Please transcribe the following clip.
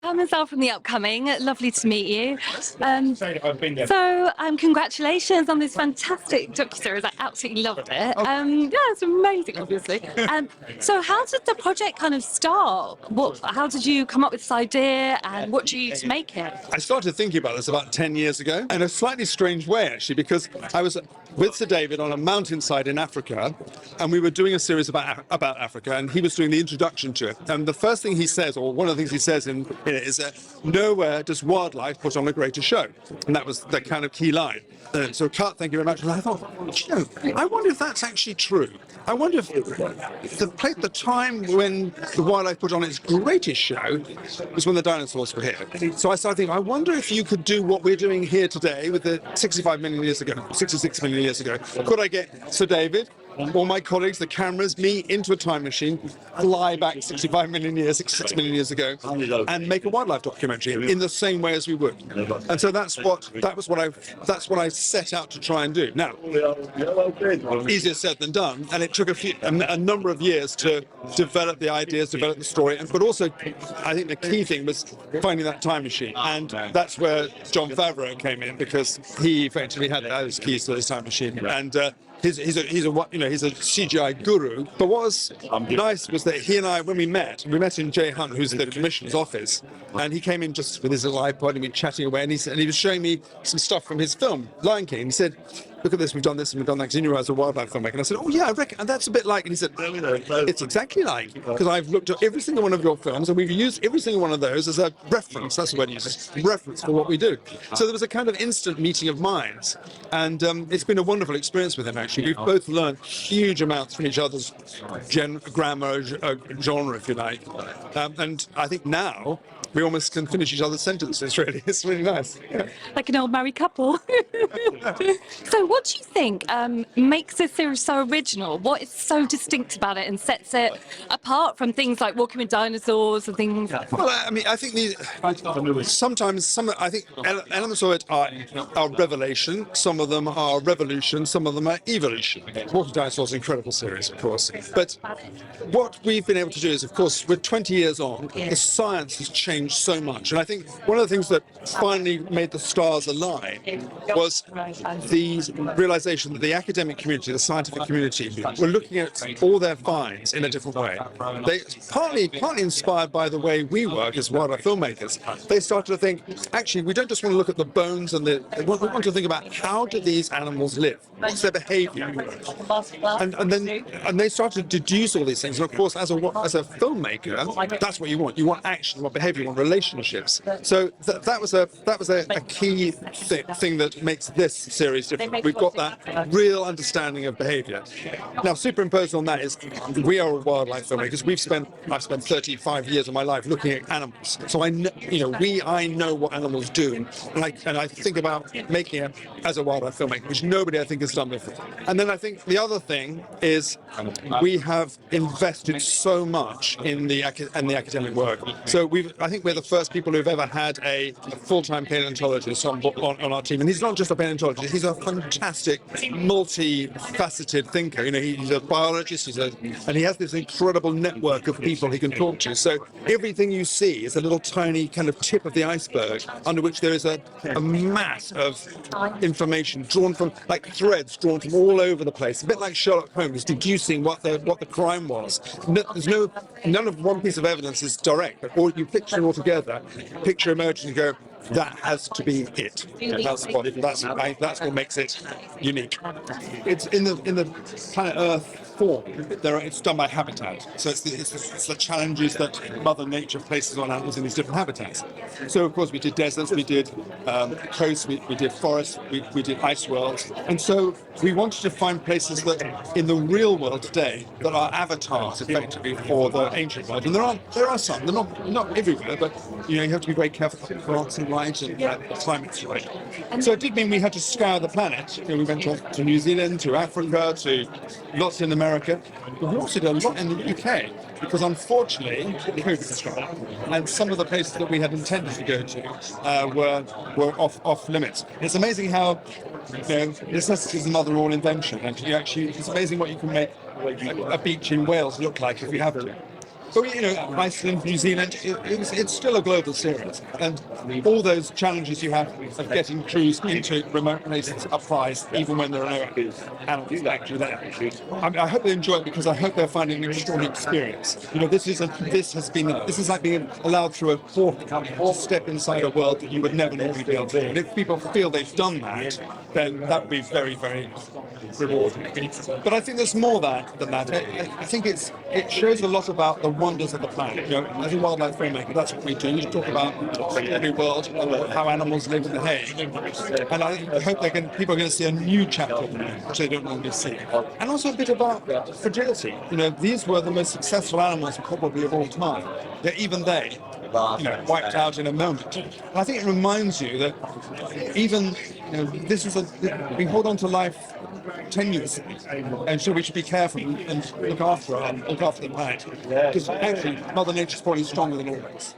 I'm Ezelle from the upcoming. Lovely to meet you. Congratulations on this fantastic docuseries. I absolutely loved it. It's amazing, obviously. So, how did the project kind of start? How did you come up with this idea, and what drew you to make it? I started thinking about this about 10 years ago in a slightly strange way, actually, because I was with Sir David on a mountainside in Africa, and we were doing a series about Africa, and he was doing the introduction to it. And the first thing he says, or one of the things he says in it, is that nowhere does wildlife put on a greater show. And that was the kind of key line. So, Cut, thank you very much. And I thought, I wonder if that's actually true. I wonder if the time when the wildlife put on its greatest show was when the dinosaurs were here. So I started thinking, I wonder if you could do what we're doing here today with the 65 million years ago, 66 million years ago. Could I get Sir David, all my colleagues, the cameras, me into a time machine, fly back 65 million years, 66 million years ago, and make a wildlife documentary in the same way as we would. And so that's what I set out to try and do. Now, easier said than done, and it took a number of years to develop the ideas, develop the story, but also I think the key thing was finding that time machine, and that's where Jon Favreau came in, because he effectively had those keys to this time machine, and he's a CGI guru. But what was nice was that he and I, when we met in Jay Hunt, who's the commissioner's office, and he came in just with his little iPod and we were chatting away, and he was showing me some stuff from his film, Lion King. And he said, look at this, we've done this and we've done that, because he knew I was a wildlife filmmaker. And I said, oh yeah, I reckon, and that's a bit like, and he said, it's exactly like, because I've looked at every single one of your films and we've used every single one of those as a reference, that's the word he uses, reference for what we do. So there was a kind of instant meeting of minds, and it's been a wonderful experience with him, actually. We've both learned huge amounts from each other's grammar, genre, if you like. And I think now, we almost can finish each other's sentences, really. It's really nice. Like an old married couple. So what do you think makes this series so original? What is so distinct about it and sets it apart from things like Walking with Dinosaurs and things? Well, I mean, I think sometimes I think elements of it are revelation, some of them are revolution, some of them are evolution. Walking with Dinosaurs is an incredible series, of course. But what we've been able to do is, of course, we're 20 years on, the science has changed so much, and I think one of the things that finally made the stars align was the realization that the academic community, the scientific community, were looking at all their finds in a different way. They partly inspired by the way we work as wildlife filmmakers. They started to think, actually, we don't just want to look at the bones and we want to think about how do these animals live, what's their behavior, and they started to deduce all these things. And of course, as a filmmaker, that's what you want. You want action, you want behavior, you want relationships. So that was a key thing that makes this series different. We've got that real understanding of behavior. Now, superimposed on that is we are wildlife filmmakers. I've spent 35 years of my life looking at animals, so I know what animals do, and I think about making it as a wildlife filmmaker, which nobody I think has done before. And then I think the other thing is we have invested so much in the academic work. So I think we're the first people who've ever had a full-time paleontologist on our team, and he's not just a paleontologist, he's a fantastic multi-faceted thinker. He's a biologist, and he has this incredible network of people he can talk to. So everything you see is a little tiny kind of tip of the iceberg, under which there is a mass of information drawn from, like threads drawn from all over the place, a bit like Sherlock Holmes deducing what the crime was. None of one piece of evidence is direct, but all you picture it all together, picture emerges and go, that has to be it. That's what makes it unique. It's in the planet Earth form. It's done by habitat. So it's the challenges that Mother Nature places on animals in these different habitats. So of course we did deserts, we did coasts, we did forests, we did ice worlds, and so we wanted to find places that in the real world today that are avatars effectively for the ancient world. And there are some. They're not everywhere, but you have to be very careful that the plants are right and the climate's right. So it did mean we had to scour the planet. We went to New Zealand, to Africa, to lots in America. But we also did a lot in the UK, because unfortunately COVID struck, and some of the places that we had intended to go to were off limits. It's amazing how necessity is the mother of all invention, and it's amazing what you can make a beach in Wales look like if you have to. But Iceland, New Zealand, it's still a global series, and all those challenges you have of getting crews into remote places applies, even when there are no animals actually there. I hope they enjoy it because I hope they're finding an extraordinary experience. This is like being allowed through a portal to step inside a world that you would never normally be able to do. And if people feel they've done that, then that would be very, very rewarding. But I think there's more than that. I think it shows a lot about the wonders of the planet. As a wildlife filmmaker, that's what we do. You talk about every world, how animals live and behave. And I hope people are going to see a new chapter of that, which they don't normally see. And also a bit about fragility. These were the most successful animals probably of all time. Yet even they, wiped out in a moment. And I think it reminds you that even, we hold on to life tenuously, and so we should be careful and look after the planet. Because actually, Mother Nature's probably stronger than all of us.